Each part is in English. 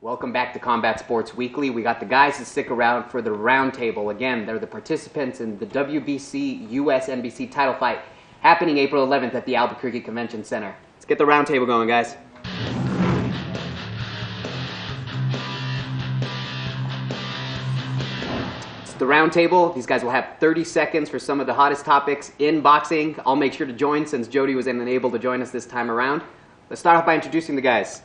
Welcome back to Combat Sports Weekly. We got the guys to stick around for the roundtable. Again, they're the participants in the WBC USNBC title fight happening April 11th at the Albuquerque Convention Center. Let's get the roundtable going, guys. It's the roundtable. These guys will have 30 seconds for some of the hottest topics in boxing. I'll make sure to join since Jody was unable to join us this time around. Let's start off by introducing the guys.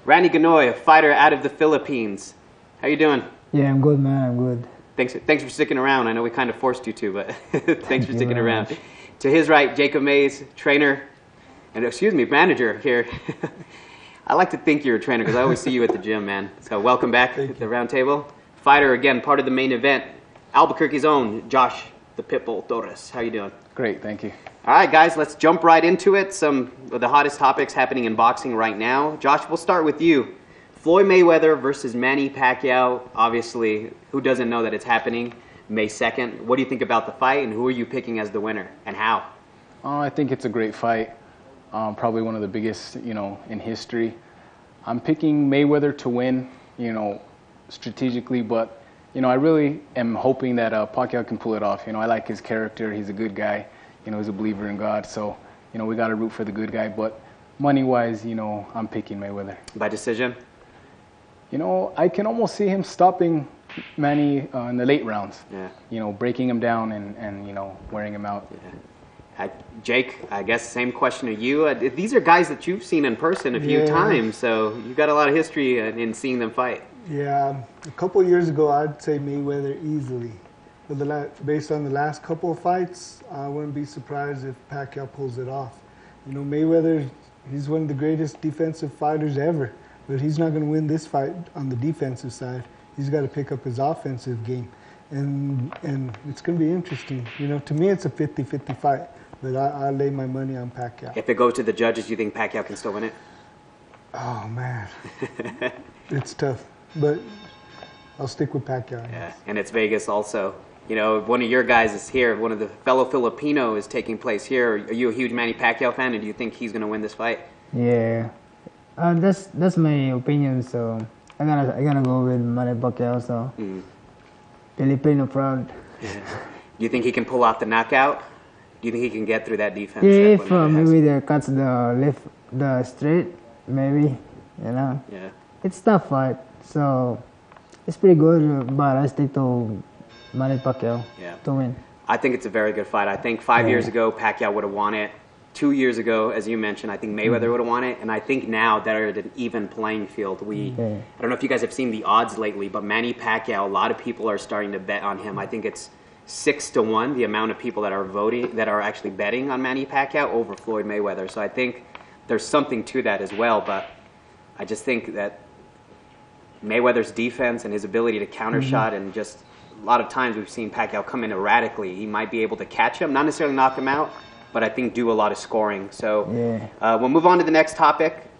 Ranee Ganoy, a fighter out of the Philippines. How you doing? Yeah, I'm good, man. I'm good. Thanks for sticking around. I know we kind of forced you to, but thanks for sticking around. To his right, Jacob Mays, trainer, and manager here. I like to think you're a trainer because I always see you at the gym, man. So welcome back to the round table. Fighter, again, part of the main event. Albuquerque's own Josh, the Pitbull Torres. How you doing? Great, thank you. All right, guys, let's jump right into it. Some of the hottest topics happening in boxing right now. Josh, we'll start with you. Floyd Mayweather versus Manny Pacquiao. Obviously, who doesn't know that it's happening May 2nd? What do you think about the fight, and who are you picking as the winner, and how? I think it's a great fight. Probably one of the biggest, in history. I'm picking Mayweather to win, strategically, but, I really am hoping that Pacquiao can pull it off. I like his character. He's a good guy. He's a believer in God. So, we got to root for the good guy. But money-wise, I'm picking Mayweather. By decision? I can almost see him stopping Manny in the late rounds. Yeah. Breaking him down and wearing him out. Yeah. Jake, I guess same question to you. These are guys that you've seen in person a few times, so you've got a lot of history in seeing them fight. Yeah, a couple of years ago, I'd say Mayweather easily. But based on the last couple of fights, I wouldn't be surprised if Pacquiao pulls it off. Mayweather, he's one of the greatest defensive fighters ever, but he's not going to win this fight on the defensive side. He's got to pick up his offensive game, and it's going to be interesting. To me, it's a 50-50 fight, but I lay my money on Pacquiao. If it goes to the judges, do you think Pacquiao can still win it? Oh, man. It's tough, but I'll stick with Pacquiao. Yeah, and it's Vegas also. One of your guys is here. One of the fellow Filipino is taking place here. Are you a huge Manny Pacquiao fan, and do you think he's going to win this fight? Yeah, that's my opinion. So I'm gonna go with Manny Pacquiao. So Filipino proud. Yeah. Do you think he can pull off the knockout? Do you think he can get through that defense? Yeah, if maybe they cuts the straight, maybe Yeah, it's tough fight. So it's pretty good, but I stick to Manny Pacquiao to win. I think it's a very good fight. I think 5 years ago, Pacquiao would have won it. 2 years ago, as you mentioned, I think Mayweather would have won it. And I think now they're at an even playing field. I don't know if you guys have seen the odds lately, but Manny Pacquiao, a lot of people are starting to bet on him. I think it's 6-1, the amount of people that are voting, that are actually betting on Manny Pacquiao over Floyd Mayweather. So I think there's something to that as well. But I just think that Mayweather's defense and his ability to counter shot, and just a lot of times we've seen Pacquiao come in erratically. He might be able to catch him, not necessarily knock him out, but I think do a lot of scoring. So we'll move on to the next topic.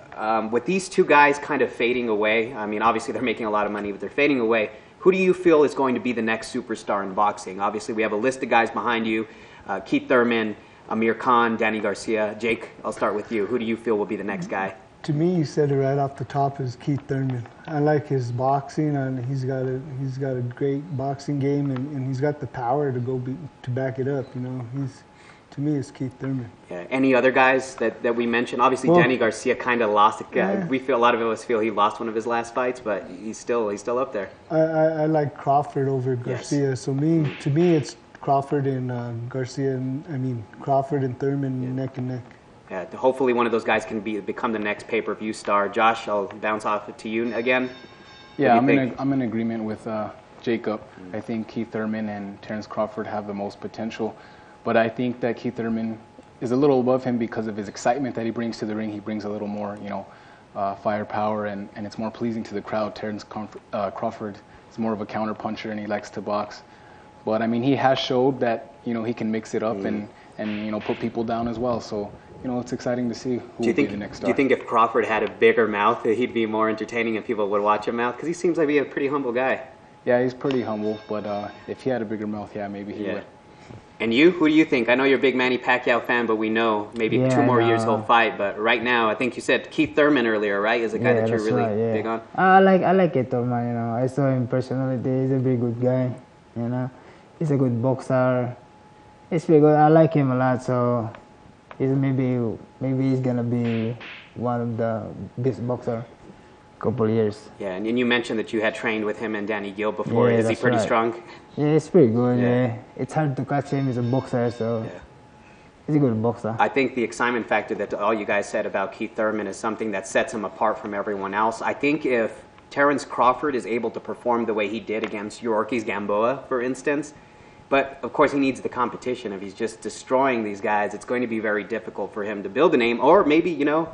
With these two guys kind of fading away, I mean, obviously they're making a lot of money, but they're fading away. Who do you feel is going to be the next superstar in boxing? Obviously, we have a list of guys behind you. Keith Thurman, Amir Khan, Danny Garcia. Jake, I'll start with you. Who do you feel will be the next guy? To me, you said it right off the top, is Keith Thurman. I like his boxing, and he's got a great boxing game, and he's got the power to back it up. To me, it's Keith Thurman. Yeah. Any other guys that we mentioned? Obviously, Danny Garcia kind of lost it. We feel, a lot of us feel he lost one of his last fights, but he's still up there. I like Crawford over Garcia. Yes. So to me, it's Crawford and Garcia. Crawford and Thurman neck and neck. Yeah, hopefully one of those guys can become the next pay-per-view star. Josh, I'll bounce off to you again. Yeah, I'm in agreement with Jacob. I think Keith Thurman and Terrence Crawford have the most potential, but I think that Keith Thurman is a little above him because of his excitement that he brings to the ring. He brings a little more, firepower, and it's more pleasing to the crowd. Terrence Crawford is more of a counter puncher, and he likes to box. But he has showed that he can mix it up and put people down as well. So it's exciting to see who will be the next star. Do you think if Crawford had a bigger mouth, he'd be more entertaining and people would watch him out? Because he seems like a pretty humble guy. Yeah, he's pretty humble, but if he had a bigger mouth, maybe he would. And you? Who do you think? I know you're a big Manny Pacquiao fan, but we know maybe 2 more years he'll fight. But right now, I think you said Keith Thurman earlier, right? Is a guy that you're really big on? I like Keith Thurman, you know. I saw him personally. He's a very good guy, you know. He's a good boxer. He's pretty good. I like him a lot, so maybe he's going to be one of the best boxer couple years. Yeah, and you mentioned that you had trained with him and Danny Gill before. Is he pretty strong? Yeah, he's pretty good. Yeah. It's hard to catch him. He's a boxer, so he's a good boxer. I think the excitement factor that all you guys said about Keith Thurman is something that sets him apart from everyone else. I think if Terrence Crawford is able to perform the way he did against Yorkis Gamboa, for instance, but of course he needs the competition. If he's just destroying these guys, it's going to be very difficult for him to build a name, or maybe, you know,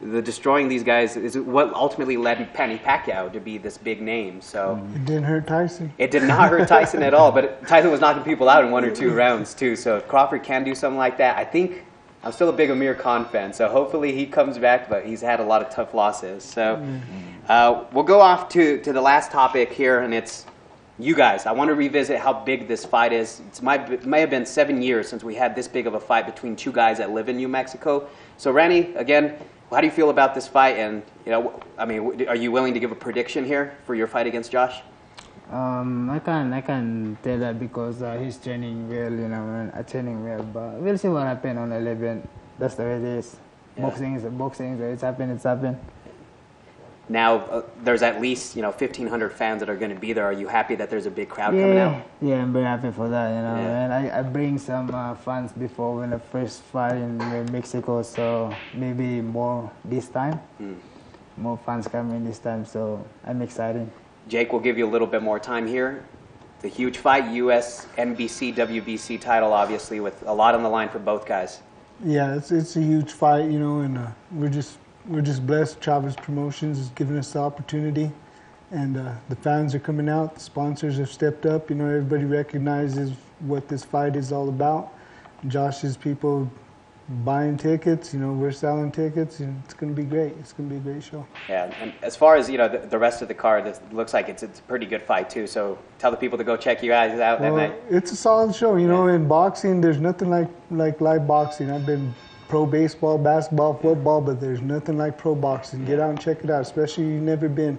the destroying these guys is what ultimately led Manny Pacquiao to be this big name. So it didn't hurt Tyson. It did not hurt Tyson at all, but Tyson was knocking people out in 1 or 2 rounds too. So if Crawford can do something like that, I think I'm still a big Amir Khan fan. So hopefully he comes back, but he's had a lot of tough losses. So we'll go off to the last topic here, and it's you guys. I want to revisit how big this fight is. It may have been 7 years since we had this big of a fight between 2 guys that live in New Mexico. So Ranee, again, how do you feel about this fight? And, you know, I mean, are you willing to give a prediction here for your fight against Josh? I can tell that because he's training well, you know, training well. But we'll see what happens on 11. That's the way it is. Yeah. Boxing is boxing. So it's happened. Now, there's at least, 1,500 fans that are going to be there. Are you happy that there's a big crowd coming out? Yeah, I'm very happy for that, you know. And I bring some fans before when the first fight in Mexico, so maybe more this time. More fans coming this time, so I'm excited. Jake, we'll give you a little bit more time here. The huge fight, USNBC, WBC title, obviously, with a lot on the line for both guys. Yeah, it's a huge fight, you know, and we're just blessed. Chavez Promotions is giving us the opportunity, and the fans are coming out. The sponsors have stepped up. You know, everybody recognizes what this fight is all about. Josh's people buying tickets. You know, we're selling tickets, and it's going to be great. It's going to be a great show. Yeah, and as far as the rest of the card, it looks like it's a pretty good fight too. So tell the people to go check you guys out that night. It's a solid show. You know, in boxing, there's nothing like live boxing. I've been pro baseball, basketball, football, but there's nothing like pro boxing. Get out and check it out, especially if you've never been.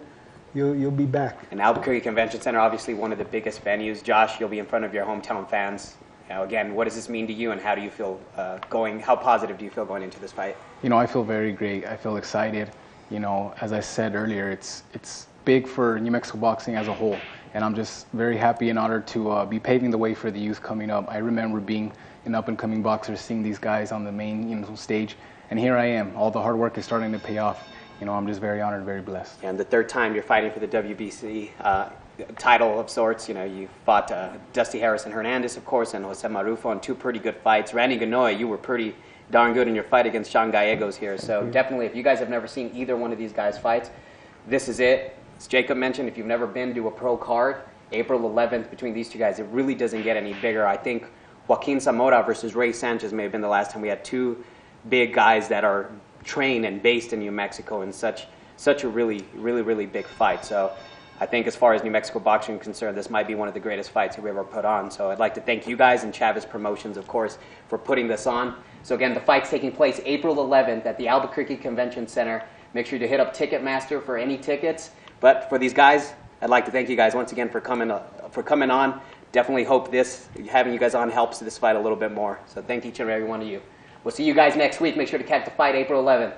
You'll be back. And Albuquerque Convention Center, obviously one of the biggest venues. Josh, you'll be in front of your hometown fans. Again, what does this mean to you, and how do you feel how positive do you feel going into this fight? You know, I feel very great. I feel excited. You know, as I said earlier, it's big for New Mexico boxing as a whole, and I'm just very happy and honored to be paving the way for the youth coming up. I remember being an up-and-coming boxer, seeing these guys on the main stage, and here I am. All the hard work is starting to pay off. You know, I'm just very honored, very blessed. And the third time you're fighting for the WBC title of sorts. You know, you fought Dusty Harrison Hernandez, of course, and Jose Marufo in 2 pretty good fights. Ranee Ganoy, you were pretty darn good in your fight against Sean Gallegos here. So definitely, if you guys have never seen either one of these guys' fights, this is it. As Jacob mentioned, if you've never been to a pro card, April 11th between these 2 guys, it really doesn't get any bigger. I think Joaquin Zamora versus Ray Sanchez may have been the last time we had 2 big guys that are trained and based in New Mexico in such a really big fight. So I think as far as New Mexico boxing is concerned, this might be one of the greatest fights we've ever put on. So I'd like to thank you guys and Chavez Promotions, of course, for putting this on. So again, the fight's taking place April 11th at the Albuquerque Convention Center. Make sure to hit up Ticketmaster for any tickets. But for these guys, I'd like to thank you guys once again for coming on. Definitely hope having you guys on helps this fight a little bit more. So thank each and every one of you. We'll see you guys next week. Make sure to catch the fight April 11th.